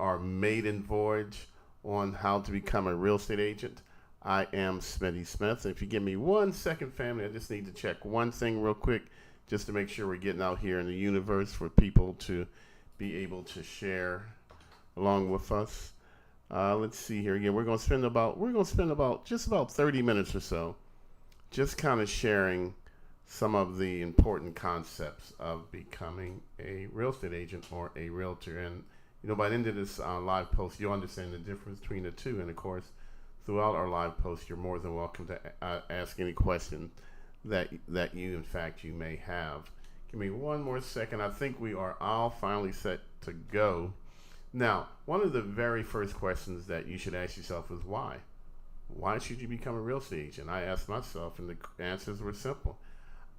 our maiden voyage on how to become a real estate agent. I am Smitty Smith. If you give me 1 second, family, I just need to check one thing real quick just to make sure we're getting out here in the universe for people to be able to share along with us. Let's see here again. We're going to spend about just about 30 minutes or so just kind of sharing some of the important concepts of becoming a real estate agent or a realtor. And by the end of this live post, you'll understand the difference between the two. And of course, throughout our live post, you're more than welcome to ask any question that you, in fact, you may have. Give me one more second. I think we are all finally set to go. Now, one of the very first questions that you should ask yourself is why? Why should you become a real estate agent? I asked myself, and the answers were simple.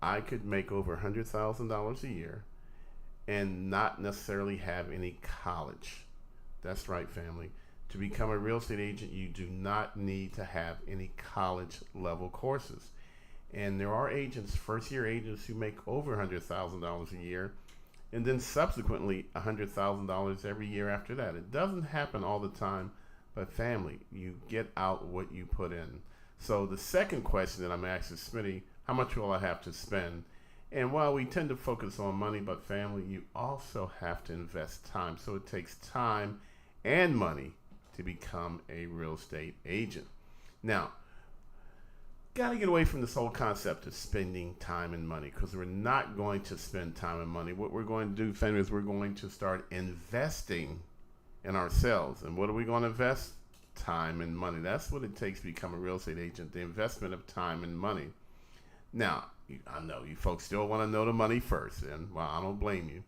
I could make over $100,000 a year and not necessarily have any college. That's right, family. To become a real estate agent, you do not need to have any college level courses. And there are agents, first year agents, who make over $100,000 a year and then subsequently $100,000 every year after that. It doesn't happen all the time, but family, you get out what you put in. So the second question that I'm asking Smitty, how much will I have to spend? And while we tend to focus on money, but family, you also have to invest time. So it takes time and money to become a real estate agent. Now, got to get away from this whole concept of spending time and money, because we're not going to spend time and money. What we're going to do, family, is we're going to start investing in ourselves. And what are we going to invest? Time and money. That's what it takes to become a real estate agent, the investment of time and money. Now, I know you folks still want to know the money first, and well, I don't blame you.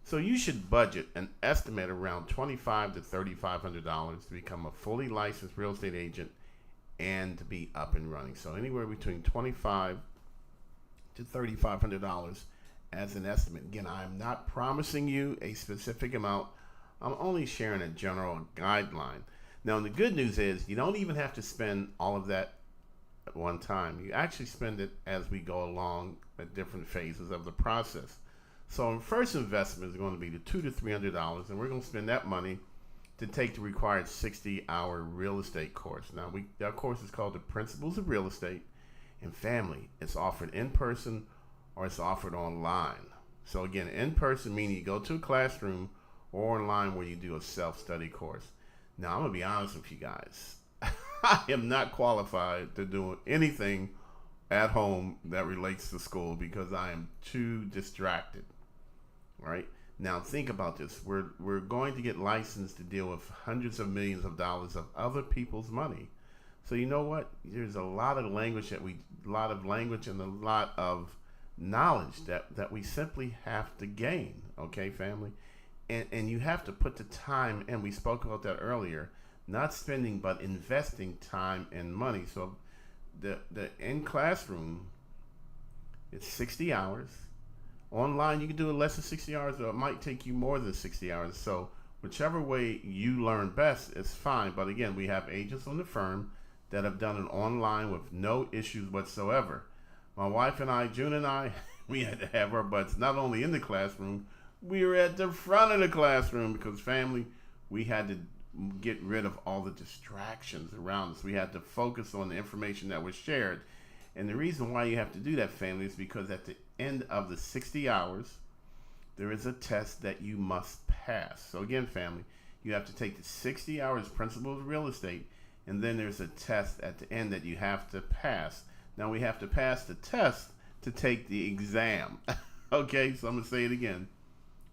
So you should budget an estimate around $2,500 to $3,500 to become a fully licensed real estate agent and to be up and running. So anywhere between $2,500 to $3,500 as an estimate. Again, I'm not promising you a specific amount. I'm only sharing a general guideline. Now, the good news is you don't even have to spend all of that at one time. You actually spend it as we go along at different phases of the process. So our first investment is going to be the $200 to $300, and we're going to spend that money to take the required 60-hour real estate course. Now, our course is called the Principles of Real Estate and Family. It's offered in person or it's offered online. So again, in person meaning you go to a classroom, or online where you do a self-study course. Now, I'm going to be honest with you guys. I am not qualified to do anything at home that relates to school because I am too distracted, right? Now, think about this. We're going to get licensed to deal with hundreds of millions of dollars of other people's money. So you know what? There's a lot of language and a lot of knowledge that we simply have to gain, okay, family? And you have to put the time, and we spoke about that earlier, not spending but investing time and money. So the in classroom, it's 60 hours. Online, you can do it less than 60 hours, or it might take you more than 60 hours. So whichever way you learn best is fine. But again, we have agents on the firm that have done it online with no issues whatsoever. My wife and I, June and I, we had to have our butts not only in the classroom, we were at the front of the classroom because, family, we had to get rid of all the distractions around us. We had to focus on the information that was shared. And the reason why you have to do that, family, is because at the end of the 60 hours, there is a test that you must pass. So again, family, you have to take the 60 hours Principles of Real Estate, and then there's a test at the end that you have to pass. Now, we have to pass the test to take the exam. Okay, so I'm going to say it again.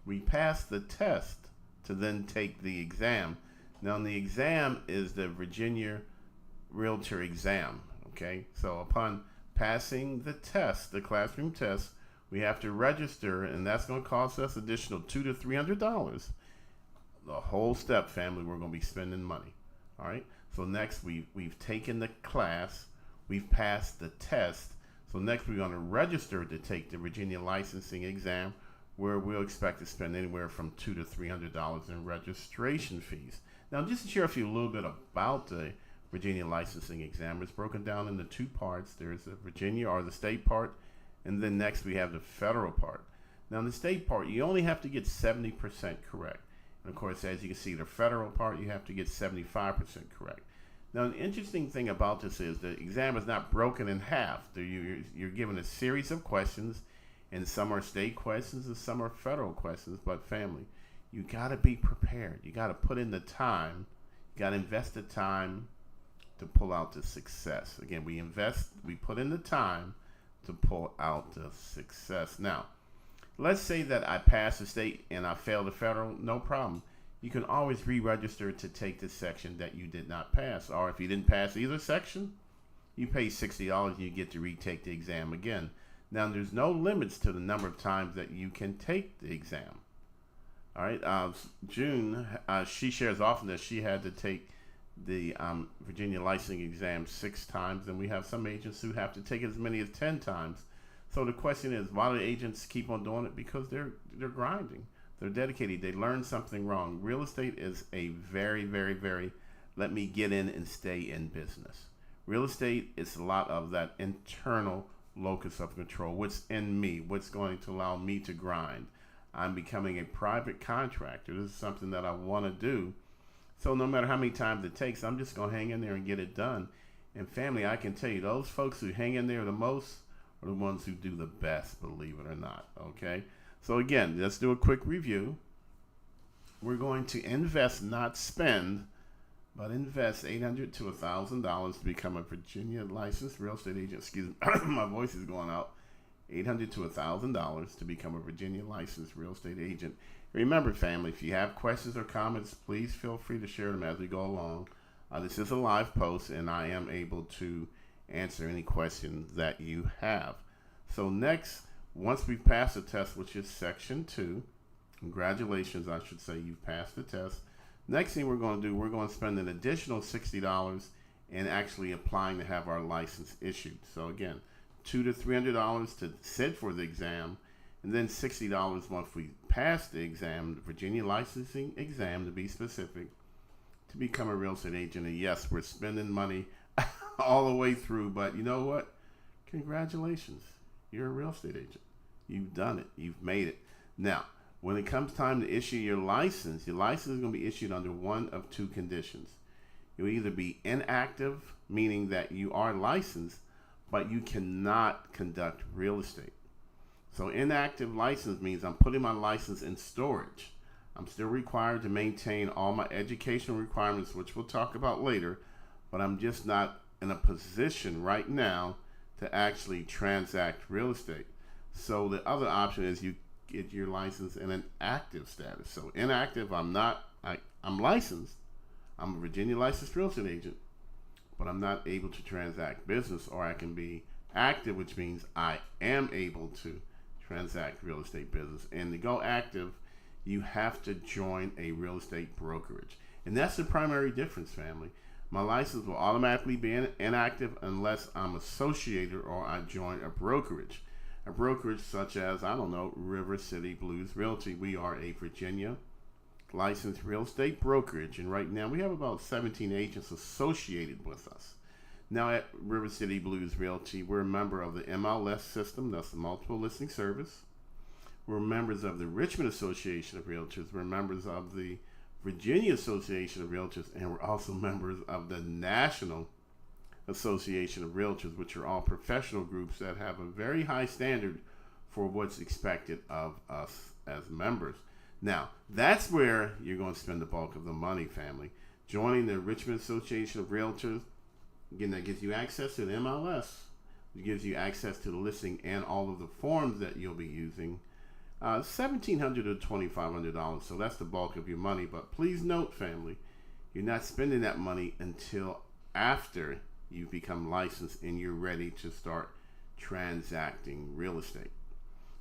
We pass the test to then take the exam. Now, the exam is the Virginia Realtor exam. Okay, so upon passing the test, the classroom test, we have to register, and that's going to cost us additional $200 to $300. The whole step, family, we're going to be spending money. All right. So next, we've taken the class, we've passed the test. So next, we're going to register to take the Virginia licensing exam, where we'll expect to spend anywhere from $200 to $300 in registration fees. Now, just to share with you a little bit about the Virginia licensing exam, it's broken down into two parts. There's the Virginia or the state part, and then next we have the federal part. Now, in the state part, you only have to get 70% correct. And of course, as you can see, the federal part, you have to get 75% correct. Now, an interesting thing about this is the exam is not broken in half. You're given a series of questions, and some are state questions and some are federal questions. But family, you got to be prepared. You got to put in the time. You got to invest the time to pull out the success. Again, we put in the time to pull out the success. Now, let's say that I pass the state and I fail the federal, no problem. You can always re-register to take the section that you did not pass. Or if you didn't pass either section, you pay $60 and you get to retake the exam again. Now, there's no limits to the number of times that you can take the exam. All right, June, she shares often that she had to take the Virginia licensing exam 6 times, and we have some agents who have to take it as many as 10 times. So the question is, why do agents keep on doing it? Because they're grinding. They're dedicated. They learn something wrong. Real estate is a very, very, very let me get in and stay in business. Real estate is a lot of that internal locus of control. What's in me? What's going to allow me to grind? I'm becoming a private contractor. This is something that I want to do. So no matter how many times it takes, I'm just going to hang in there and get it done. And family, I can tell you, those folks who hang in there the most are the ones who do the best, believe it or not, okay? So again, let's do a quick review. We're going to invest, not spend, but invest $800 to $1,000 to become a Virginia licensed real estate agent. Excuse me, my voice is going out. $800 to $1,000 to become a Virginia licensed real estate agent. Remember, family, if you have questions or comments, please feel free to share them as we go along. This is a live post, and I am able to answer any questions that you have. So next, once we've passed the test, which is section 2, congratulations, I should say, you've passed the test. Next thing we're going to do, we're going to spend an additional $60 in actually applying to have our license issued. So again, $200 to $300 to sit for the exam, and then $60 once we pass the exam, the Virginia licensing exam to be specific, to become a real estate agent. And yes, we're spending money all the way through, but you know what? Congratulations. You're a real estate agent. You've done it. You've made it. Now, when it comes time to issue your license is going to be issued under one of 2 conditions. You'll either be inactive, meaning that you are licensed, but you cannot conduct real estate. So inactive license means I'm putting my license in storage. I'm still required to maintain all my educational requirements, which we'll talk about later, but I'm just not in a position right now to actually transact real estate. So the other option is you get your license in an active status. So inactive, I'm licensed. I'm a Virginia licensed real estate agent, but I'm not able to transact business. Or I can be active, which means I am able to transact real estate business. And to go active, you have to join a real estate brokerage. And that's the primary difference, family. My license will automatically be inactive unless I'm associated or I join a brokerage. A brokerage such as, I don't know, River City Blues Realty. We are a Virginia licensed real estate brokerage, and right now we have about 17 agents associated with us. Now at River City Blues Realty, we're a member of the MLS system, that's the Multiple Listing Service. We're members of the Richmond Association of Realtors. We're members of the Virginia Association of Realtors, and we're also members of the National Association of Realtors, which are all professional groups that have a very high standard for what's expected of us as members. Now, that's where you're going to spend the bulk of the money, family. Joining the Richmond Association of Realtors, again, that gives you access to the MLS. It gives you access to the listing and all of the forms that you'll be using. $1,700 to $2,500, so that's the bulk of your money. But please note, family, you're not spending that money until after you become licensed and you're ready to start transacting real estate.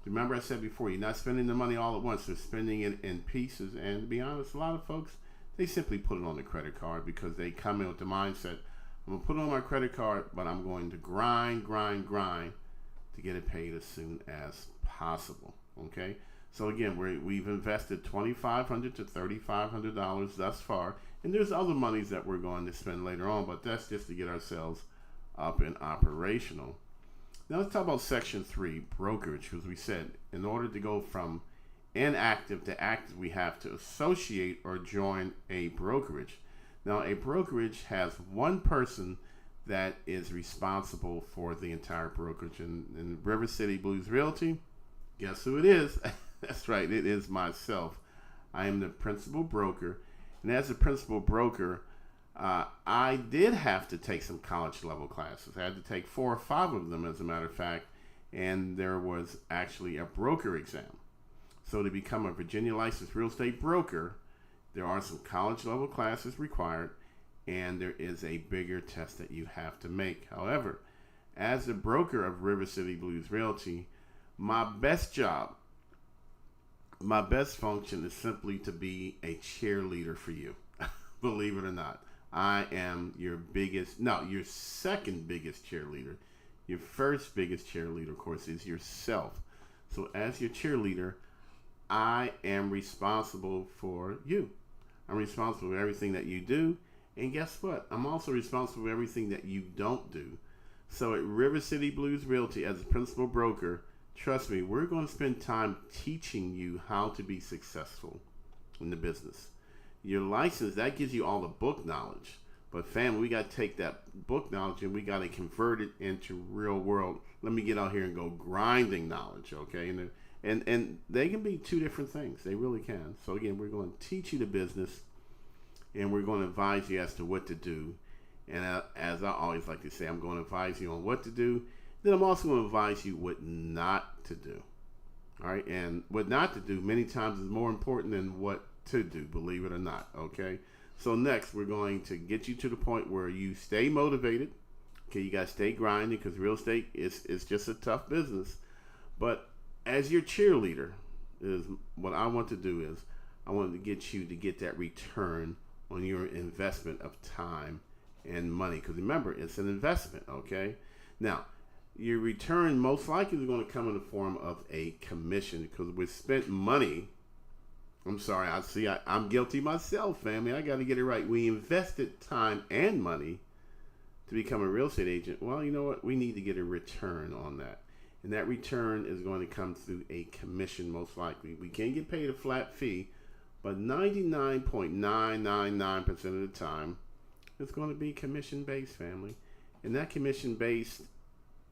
Remember I said before, you're not spending the money all at once. You're spending it in pieces. And to be honest, a lot of folks, they simply put it on the credit card because they come in with the mindset, I'm going to put it on my credit card, but I'm going to grind to get it paid as soon as possible. Okay? So again, we've invested $2,500 to $3,500 thus far. And there's other monies that we're going to spend later on, but that's just to get ourselves up and operational. Now let's talk about Section 3, brokerage, because we said in order to go from inactive to active, we have to associate or join a brokerage. Now, a brokerage has one person that is responsible for the entire brokerage. In River City Blues Realty, guess who it is? That's right, it is myself. I am the principal broker. And as a principal broker, I did have to take some college level classes. I had to take 4 or 5 of them, as a matter of fact. And there was actually a broker exam. So to become a Virginia licensed real estate broker, there are some college level classes required, and there is a bigger test that you have to make. However, as the broker of River City Blues Realty, my best job, my best function is simply to be a cheerleader for you. Believe it or not, I am your second biggest cheerleader. Your first biggest cheerleader, of course, is yourself. So as your cheerleader, I am responsible for you. I'm responsible for everything that you do. And guess what? I'm also responsible for everything that you don't do. So at River City Blues Realty, as a principal broker, trust me, we're going to spend time teaching you how to be successful in the business. Your license, that gives you all the book knowledge. But family, we got to take that book knowledge and we got to convert it into real world. Let me get out here and go grinding knowledge, okay? And they can be 2 different things. They really can. So again, we're going to teach you the business, and we're going to advise you as to what to do. And as I always like to say, I'm going to advise you on what to do. Then I'm also going to advise you what not to do. All right? And what not to do many times is more important than what to do, believe it or not, okay? So next, we're going to get you to the point where you stay motivated. Okay, you got to stay grinding, because real estate is just a tough business. But as your cheerleader, is what I want to do is I want to get you to get that return on your investment of time and money. Because remember, it's an investment, okay? Now, your return most likely is going to come in the form of a commission, because we spent money. I'm sorry, I'm guilty myself, family. I got to get it right. We invested time and money to become a real estate agent. Well, you know what? We need to get a return on that. And that return is going to come through a commission, most likely. We can't get paid a flat fee, but 99.999% of the time, it's going to be commission-based, family. And that commission-based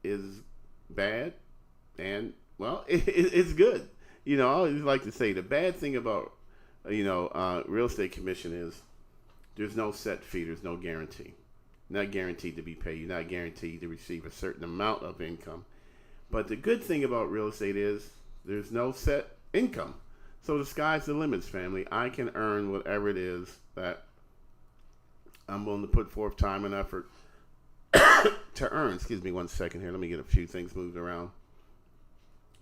is bad, and, well, it's good. You know, I always like to say the bad thing about, real estate commission is there's no set fee, there's no guarantee. You're not guaranteed to be paid. You're not guaranteed to receive a certain amount of income. But the good thing about real estate is there's no set income. So the sky's the limits, family. I can earn whatever it is that I'm willing to put forth time and effort to earn. Excuse me one second here. Let me get a few things moved around.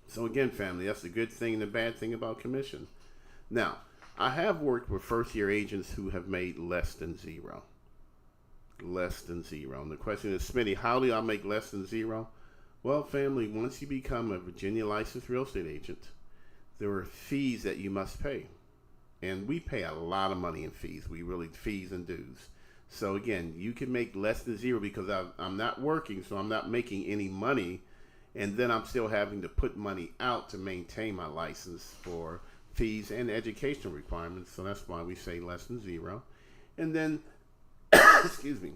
So again, family, that's the good thing and the bad thing about commission. Now, I have worked with first-year agents who have made less than zero. Less than zero. And the question is, Smitty, how do I make less than zero? Well, family, once you become a Virginia licensed real estate agent, there are fees that you must pay. And we pay a lot of money in fees. Fees and dues. So again, you can make less than zero because I'm not working, so I'm not making any money. And then I'm still having to put money out to maintain my license for fees and educational requirements. So that's why we say less than zero. And then, excuse me,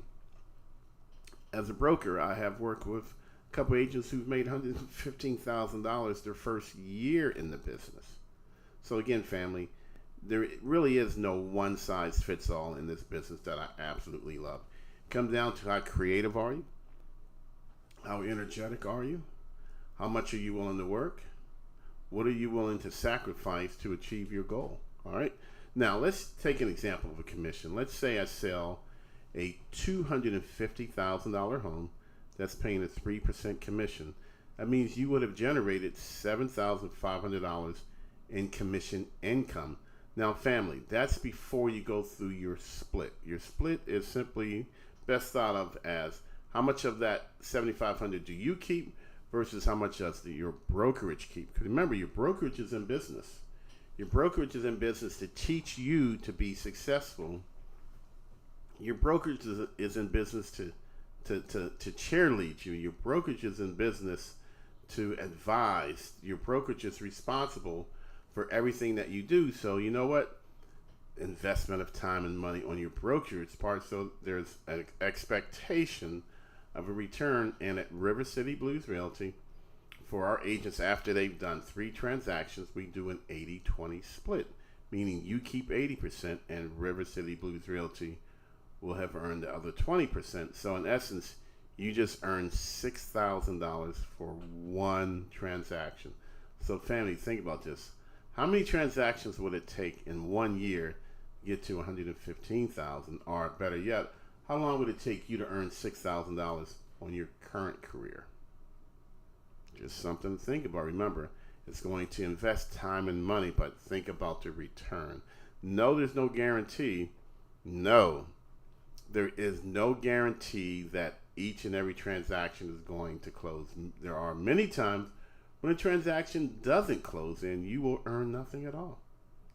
as a broker, I have worked with a couple agents who've made $115,000 their first year in the business. So again, family, there really is no one size fits all in this business that I absolutely love. It comes down to how creative are you? How energetic are you? How much are you willing to work? What are you willing to sacrifice to achieve your goal? All right. Now, let's take an example of a commission. Let's say I sell a $250,000 home that's paying a 3% commission. That means you would have generated $7,500 in commission income. Now, family, that's before you go through your split. Your split is simply best thought of as how much of that $7,500 do you keep versus how much does your brokerage keep. Because remember, your brokerage is in business. Your brokerage is in business to teach you to be successful. Your brokerage is in business to cheerlead you. Your brokerage is in business to advise. Your brokerage is responsible for everything that you do. So you know what? Investment of time and money on your brokerage part. So there's an expectation of a return. And at River City Blues Realty, for our agents, after they've done 3 transactions, we do an 80-20 split, meaning you keep 80% and River City Blues Realty will have earned the other 20%. So in essence, you just earned $6,000 for one transaction. So family, think about this. How many transactions would it take in 1 year to get to $115,000? Or better yet, how long would it take you to earn $6,000 on your current career? Just something to think about. Remember, it's going to invest time and money, but think about the return. No, there's no guarantee. No, there is no guarantee that each and every transaction is going to close. There are many times when a transaction doesn't close and you will earn nothing at all.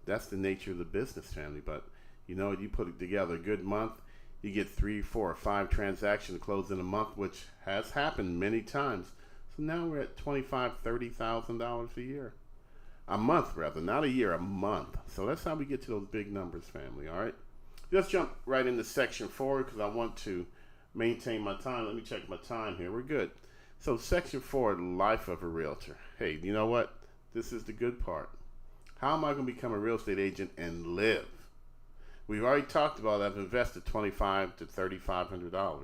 That's the nature of the business, family. But you know, you put it together a good month, you get 3, 4, or 5 transactions closed in a month, which has happened many times. So now we're at $25,000, $30,000 a year. A month, rather, not a year, a month. So that's how we get to those big numbers, family, all right? Let's jump right into section 4 because I want to maintain my time. Let me check my time here. We're good. So section 4, life of a realtor. Hey, you know what? This is the good part. How am I going to become a real estate agent and live? We've already talked about I've invested $2,500 to $3,500.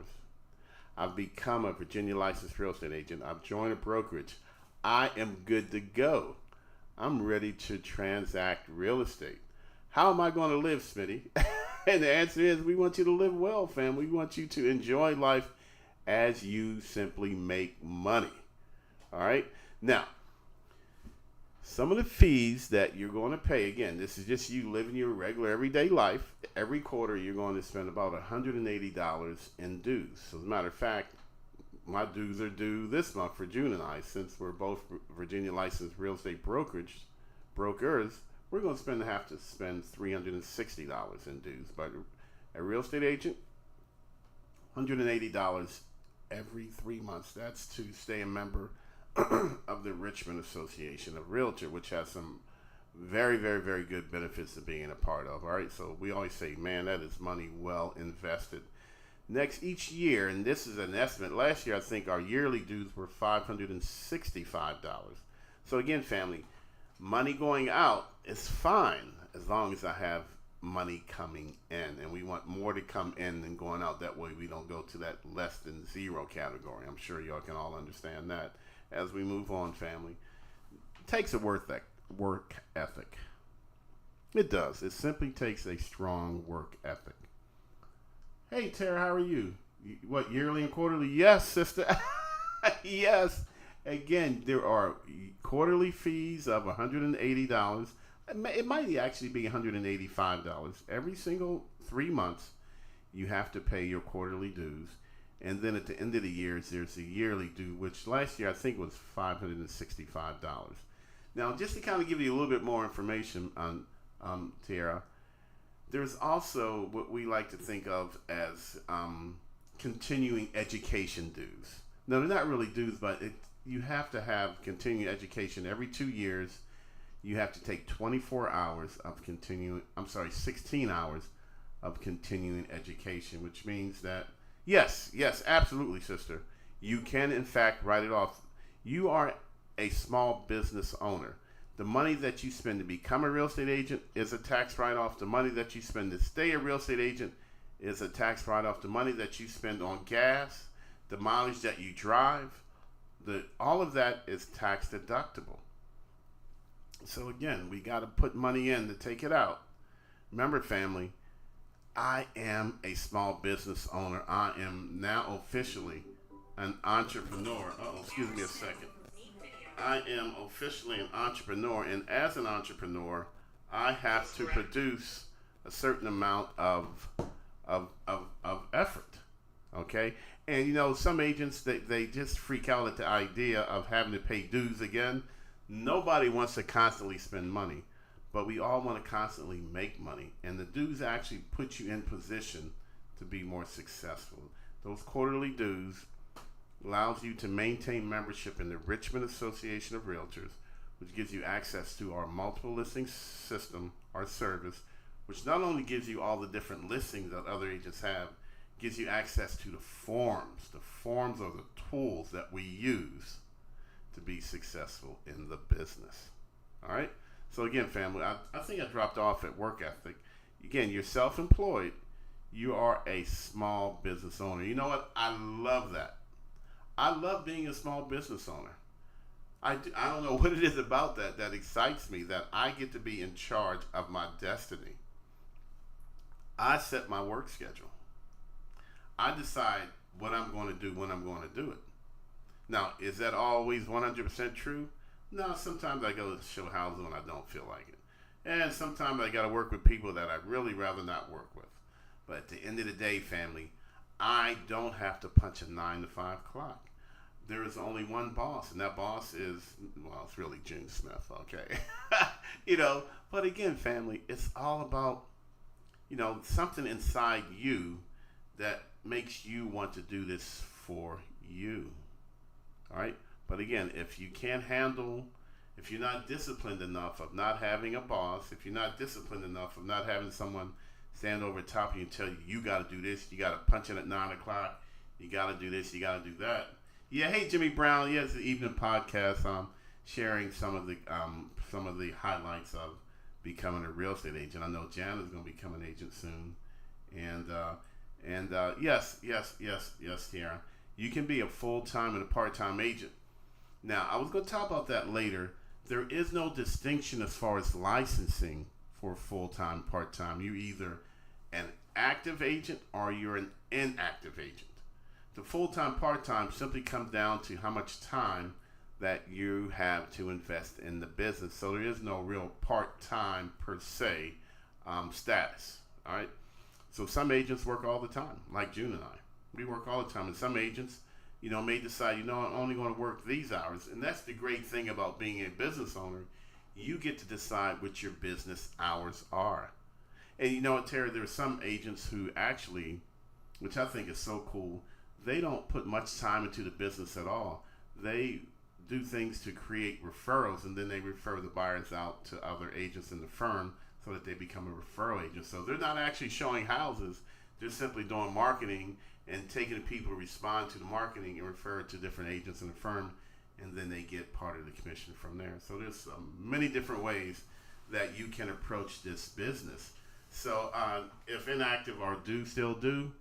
I've become a Virginia licensed real estate agent. I've joined a brokerage. I am good to go. I'm ready to transact real estate. How am I going to live, Smitty? And the answer is we want you to live well, fam. We want you to enjoy life as you simply make money. All right? Now, some of the fees that you're going to pay, again, this is just you living your regular everyday life. Every quarter, you're going to spend about $180 in dues. So as a matter of fact, my dues are due this month for June and I, since we're both Virginia licensed real estate brokers, we're going to have to spend $360 in dues. But a real estate agent, $180 every 3 months. That's to stay a member of the Richmond Association of Realtor, which has some very, very, very good benefits of being a part of. All right, so we always say, man, that is money well invested. Next, each year, and this is an estimate, last year I think our yearly dues were $565. So again, family, money going out is fine as long as I have money coming in, and we want more to come in than going out. That way we don't go to that less than zero category. I'm sure y'all can all understand that. As we move on, family, it takes a work ethic. It does. It simply takes a strong work ethic. Hey, Tara, how are you? What, yearly and quarterly? Yes, sister. Yes. Again, there are quarterly fees of $180. It might actually be $185. Every single 3 months, you have to pay your quarterly dues. And then at the end of the year, there's a yearly due, which last year I think was $565. Now, just to kind of give you a little bit more information on Tara, there's also what we like to think of as continuing education dues. No, they're not really dues, but you have to have continuing education every 2 years. You have to take 16 hours of continuing education, which means that, yes, absolutely, sister. You can, in fact, write it off. You are a small business owner. The money that you spend to become a real estate agent is a tax write-off. The money that you spend to stay a real estate agent is a tax write-off. The money that you spend on gas, the mileage that you drive, all of that is tax deductible. So again, we got to put money in to take it out. Remember, family, I am a small business owner. I am now officially an entrepreneur. Excuse me a second. I am officially an entrepreneur, and as an entrepreneur, I have to produce a certain amount of effort. Okay, and you know, some agents they just freak out at the idea of having to pay dues again. Nobody wants to constantly spend money, but we all want to constantly make money, and the dues actually put you in position to be more successful. Those quarterly dues allows you to maintain membership in the Richmond Association of Realtors, which gives you access to our multiple listing system, our service, which not only gives you all the different listings that other agents have, gives you access to the forms. The forms are the tools that we use to be successful in the business. All right? So again, family, I think I dropped off at work ethic. Again, you're self-employed. You are a small business owner. You know what? I love that. I love being a small business owner. I don't know what it is about that excites me, that I get to be in charge of my destiny. I set my work schedule. I decide what I'm going to do when I'm going to do it. Now, is that always 100% true? No, sometimes I go to show houses when I don't feel like it. And sometimes I got to work with people that I'd really rather not work with. But at the end of the day, family, I don't have to punch a 9 to 5 clock. There is only one boss, and that boss is, well, it's really June Smith, okay? But again, family, it's all about, something inside you that makes you want to do this for you. All right? But again, if you're not disciplined enough of not having a boss, if you're not disciplined enough of not having someone stand over top of you and tell you, you got to do this, you got to punch in at 9 o'clock, you got to do this, you got to do that. Yeah, hey, Jimmy Brown. Yeah, it's the evening podcast. Sharing some of the highlights of becoming a real estate agent. I know Jan is going to become an agent soon. And yes, Tiara. You can be a full-time and a part-time agent. Now, I was going to talk about that later. There is no distinction as far as licensing for full-time, part-time. You're either an active agent or you're an inactive agent. The full-time, part-time simply comes down to how much time that you have to invest in the business. So there is no real part-time per se status. All right. So some agents work all the time, like June and I. We work all the time, and some agents, may decide, I'm only going to work these hours. And that's the great thing about being a business owner. You get to decide what your business hours are. And you know what, Terry? There are some agents who actually, which I think is so cool, they don't put much time into the business at all. They do things to create referrals, and then they refer the buyers out to other agents in the firm so that they become a referral agent. So they're not actually showing houses. They're simply doing marketing and taking the people who respond to the marketing and refer it to different agents in the firm, and then they get part of the commission from there. So there's many different ways that you can approach this business. So if inactive or still do,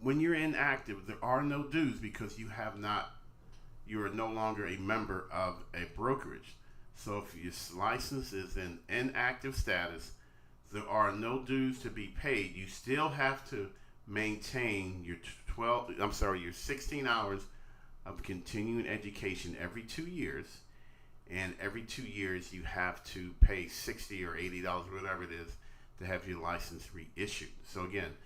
when you're inactive, there are no dues because you are no longer a member of a brokerage. So if your license is in inactive status, there are no dues to be paid. You still have to maintain your 16 hours of continuing education every 2 years. And every 2 years you have to pay $60 or $80, whatever it is, to have your license reissued. So again,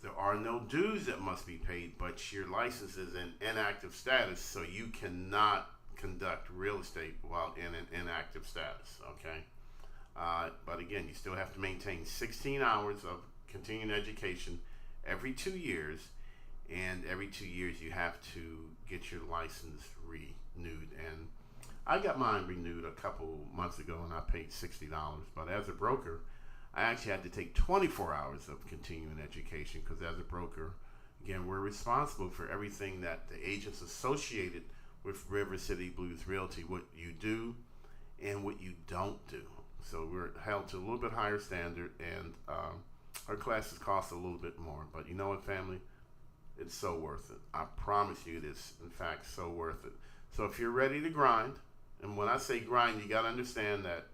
there are no dues that must be paid, but your license is in inactive status, so you cannot conduct real estate while in an inactive status, okay? But again, you still have to maintain 16 hours of continuing education every 2 years, and every 2 years you have to get your license renewed. And I got mine renewed a couple months ago, and I paid $60, but as a broker, I actually had to take 24 hours of continuing education because as a broker, again, we're responsible for everything that the agents associated with River City Blues Realty, what you do and what you don't do. So we're held to a little bit higher standard, and our classes cost a little bit more. But you know what, family? It's so worth it. I promise you it is, in fact, so worth it. So if you're ready to grind, and when I say grind, you got to understand that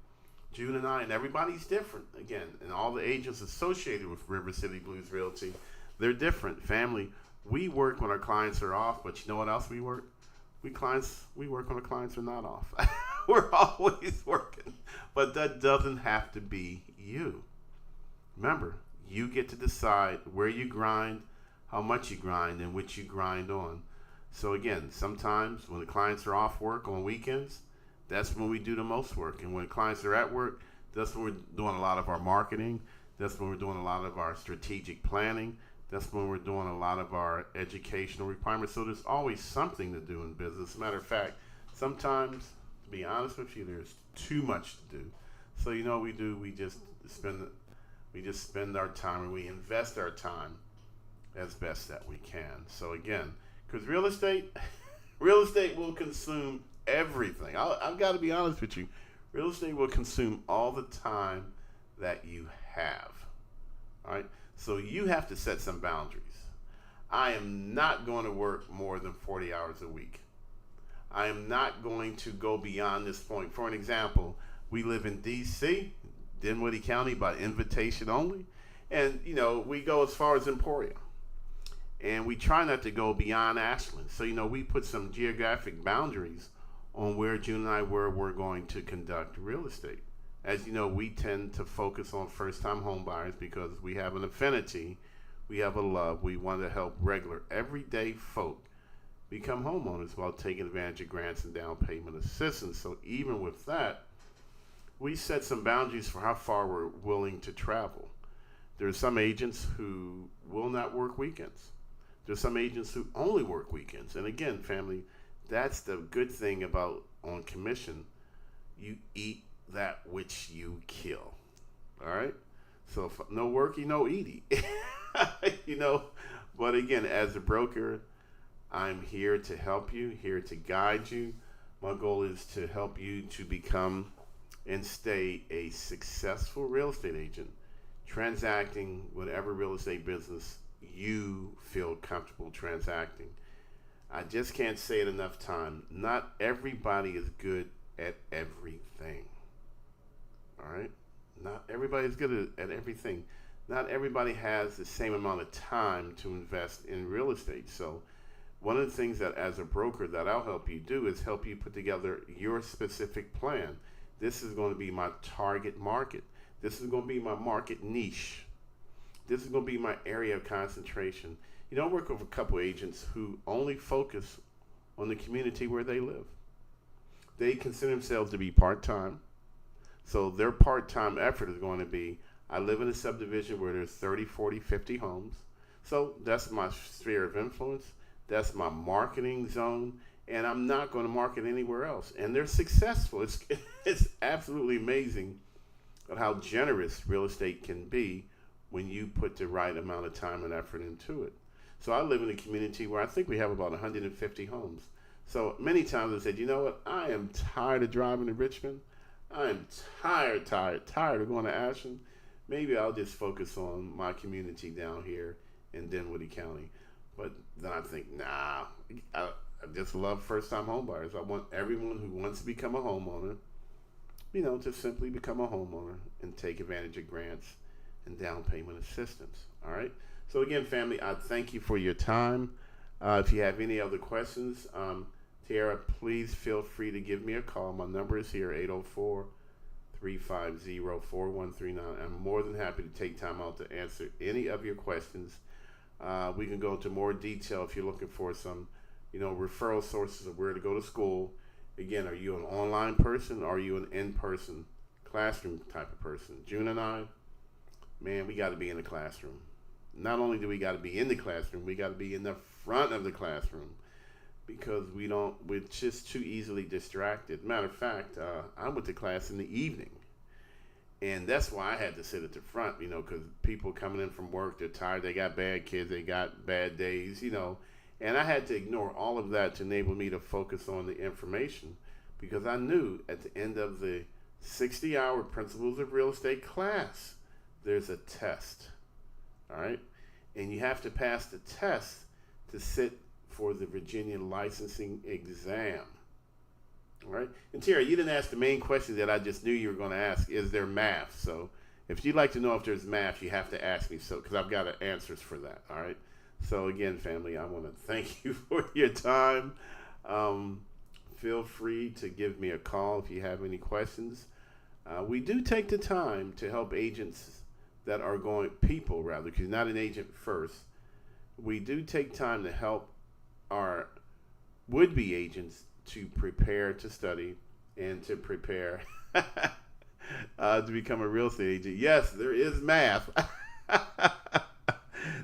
June and I, and everybody's different, again, and all the agents associated with River City Blues Realty, they're different. Family, we work when our clients are off, but you know what else we work? We work when our clients are not off. We're always working, but that doesn't have to be you. Remember, you get to decide where you grind, how much you grind, and which you grind on. So again, sometimes when the clients are off work on weekends, that's when we do the most work. And when clients are at work, that's when we're doing a lot of our marketing. That's when we're doing a lot of our strategic planning. That's when we're doing a lot of our educational requirements. So there's always something to do in business. As a matter of fact, sometimes, to be honest with you, there's too much to do. So you know what we do? We just spend our time and we invest our time as best that we can. So again, because real estate will consume everything. I've got to be honest with you. Real estate will consume all the time that you have. All right. So you have to set some boundaries. I am not going to work more than 40 hours a week. I am not going to go beyond this point. For an example, we live in D.C., Dinwiddie County, by invitation only. And, you know, we go as far as Emporia. And we try not to go beyond Ashland. So, you know, we put some geographic boundaries on where June and I we're going to conduct real estate. As you know, we tend to focus on first-time home buyers because we have an affinity, we have a love. We want to help regular, everyday folk become homeowners while taking advantage of grants and down payment assistance. So even with that, we set some boundaries for how far we're willing to travel. There are some agents who will not work weekends. There's some agents who only work weekends. And again, family, that's the good thing about on commission. You eat that which you kill. All right? So if no worky, no eating. You know, but again, as a broker, I'm here to help you, here to guide you. My goal is to help you to become and stay a successful real estate agent, transacting whatever real estate business you feel comfortable transacting. I just can't say it enough time. Not everybody is good at everything. All right? Not everybody is good at everything. Not everybody has the same amount of time to invest in real estate. So one of the things that as a broker that I'll help you do is help you put together your specific plan. This is going to be my target market. This is going to be my market niche. This is going to be my area of concentration. You don't work with a couple agents who only focus on the community where they live. They consider themselves to be part-time. So their part-time effort is going to be, I live in a subdivision where there's 30, 40, 50 homes. So that's my sphere of influence. That's my marketing zone. And I'm not going to market anywhere else. And they're successful. It's absolutely amazing at how generous real estate can be when you put the right amount of time and effort into it. So I live in a community where I think we have about 150 homes. So many times I said, you know what? I am tired of driving to Richmond. I am tired of going to Ashland. Maybe I'll just focus on my community down here in Dinwiddie County. But then I think, nah, I just love first-time homebuyers. I want everyone who wants to become a homeowner, you know, to simply become a homeowner and take advantage of grants and down payment assistance. All right. So again, family, I thank you for your time. If you have any other questions, Tiara, please feel free to give me a call. My number is here, 804-350-4139. I'm more than happy to take time out to answer any of your questions. We can go into more detail if you're looking for some, you know, referral sources of where to go to school. Again, are you an online person or are you an in-person classroom type of person? June and I, man, we got to be in the classroom. Not only do we got to be in the classroom, we got to be in the front of the classroom because we're just too easily distracted. Matter of fact, I went to class in the evening, and that's why I had to sit at the front, you know, because people coming in from work, they're tired, they got bad kids, they got bad days, you know, and I had to ignore all of that to enable me to focus on the information because I knew at the end of the 60-hour Principles of Real Estate class, there's a test. All right, and you have to pass the test to sit for the Virginia licensing exam. All right, and Terry, you didn't ask the main question that I just knew you were going to ask. Is there math? So if you'd like to know if there's math, you have to ask me so because I've got answers for that. All right. So again, family, I want to thank you for your time. Feel free to give me a call if you have any questions. We do take the time to help agents that are people rather, because you're not an agent first. We do take time to help our would-be agents to prepare to study and to prepare to become a real estate agent. Yes, there is math.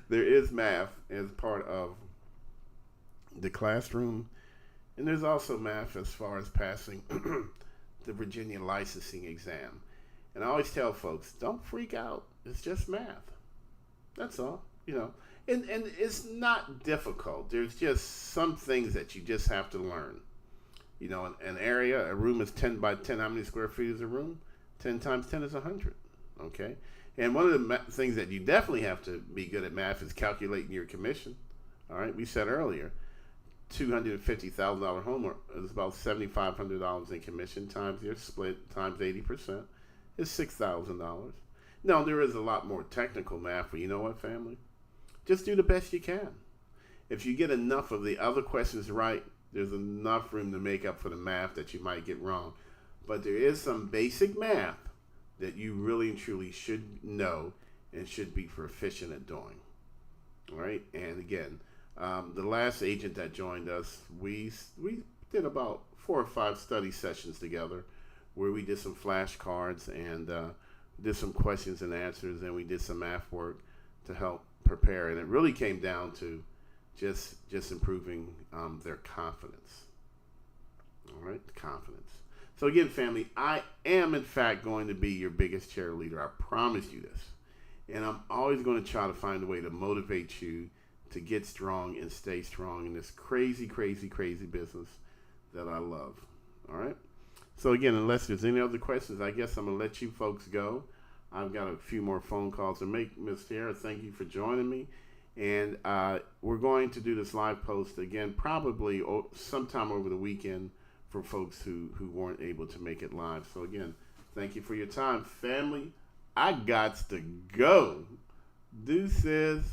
There is math as part of the classroom And there's also math as far as passing the Virginia licensing exam. And I always tell folks, don't freak out. It's just math. That's all. And it's not difficult. There's just some things that you just have to learn. A room is 10 by 10. How many square feet is a room? 10 times 10 is 100. Okay? And one of the things that you definitely have to be good at math is calculating your commission. All right? We said earlier, $250,000 home is about $7,500 in commission times your split times 80% is $6,000. Now, there is a lot more technical math, but you know what, family? Just do the best you can. If you get enough of the other questions right, there's enough room to make up for the math that you might get wrong. But there is some basic math that you really and truly should know and should be proficient at doing. All right? And again, the last agent that joined us, we did about 4 or 5 study sessions together where we did some flashcards and did some questions and answers, and we did some math work to help prepare. And it really came down to just improving their confidence. All right, confidence. So again, family, I am in fact going to be your biggest cheerleader. I promise you this. And I'm always going to try to find a way to motivate you to get strong and stay strong in this crazy, crazy, crazy business that I love. All right? So again, unless there's any other questions, I guess I'm going to let you folks go. I've got a few more phone calls to make. Ms. Tara, thank you for joining me. And we're going to do this live post again, probably sometime over the weekend for folks who weren't able to make it live. So again, thank you for your time. Family, I got to go. Deuces.